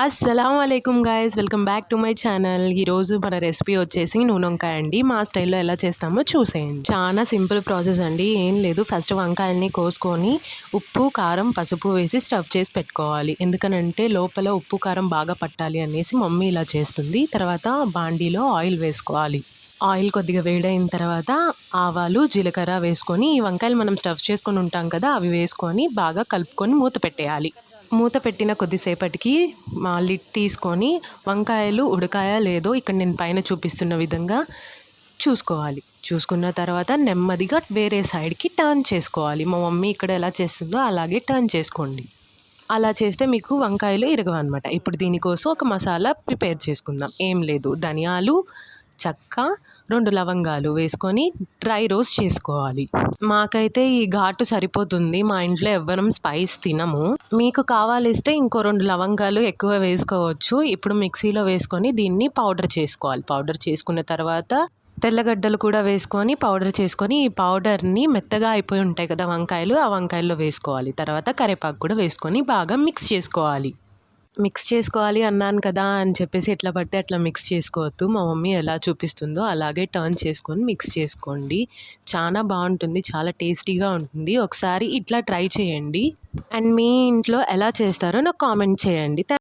అస్సలాముఅలైకుం guys, welcome back to my channel. ఈరోజు మన recipe వచ్చేసి నూనె వంకాయ అండి. మా స్టైల్లో ఎలా చేస్తామో చూసేయండి. చాలా సింపుల్ ప్రాసెస్ అండి, ఏం లేదు. ఫస్ట్ వంకాయల్ని కోసుకొని ఉప్పు, కారం, పసుపు వేసి స్టఫ్ చేసి పెట్టుకోవాలి. ఎందుకనంటే లోపల ఉప్పు, కారం బాగా పట్టాలి అనేసి మమ్మీ ఇలా చేస్తుంది. తర్వాత బాండీలో ఆయిల్ వేసుకోవాలి. ఆయిల్ కొద్దిగా వేడైన తర్వాత ఆవాలు, జీలకర్ర వేసుకొని ఈ వంకాయలు మనం స్టఫ్ చేసుకొని ఉంటాం కదా, అవి వేసుకొని బాగా కలుపుకొని మూత పెట్టేయాలి. మూత పెట్టిన కొద్దిసేపటికి లిడ్ తీసుకొని వంకాయలు ఉడకాయా లేదో ఇక్కడ నేను పైన చూపిస్తున్న విధంగా చూసుకోవాలి. చూసుకున్న తర్వాత నెమ్మదిగా వేరే సైడ్కి టర్న్ చేసుకోవాలి. మా మమ్మీ ఇక్కడ ఎలా చేస్తుందో అలాగే టర్న్ చేసుకోండి. అలా చేస్తే మీకు వంకాయలు ఇరగవన్నమాట. ఇప్పుడు దీనికోసం ఒక మసాలా ప్రిపేర్ చేసుకుందాం. ఏం లేదు, ధనియాలు, చెక్క, 2 లవంగాలు వేసుకొని డ్రై రోస్ట్ చేసుకోవాలి. మాకైతే ఈ ఘాటు సరిపోతుంది. మా ఇంట్లో ఎవ్వరం స్పైస్ తినము. మీకు కావాలిస్తే ఇంకో 2 లవంగాలు ఎక్కువ వేసుకోవచ్చు. ఇప్పుడు మిక్సీలో వేసుకొని దీన్ని పౌడర్ చేసుకోవాలి. పౌడర్ చేసుకున్న తర్వాత తెల్లగడ్డలు కూడా వేసుకొని పౌడర్ చేసుకొని ఈ పౌడర్ని మెత్తగా అయిపోయి ఉంటాయి కదా వంకాయలు, ఆ వంకాయల్లో వేసుకోవాలి. తర్వాత కరివేపాకు కూడా వేసుకొని బాగా మిక్స్ చేసుకోవాలి అన్నాను కదా అని చెప్పేసి ఎట్లా పడితే అట్లా మిక్స్ చేసుకోవద్దు. మా మమ్మీ ఎలా చూపిస్తుందో అలాగే టర్న్ చేసుకొని మిక్స్ చేసుకోండి. చాలా బాగుంటుంది, చాలా టేస్టీగా ఉంటుంది. ఒకసారి ఇట్లా ట్రై చేయండి అండ్ మీ ఇంట్లో ఎలా చేస్తారో నాకు కామెంట్ చేయండి.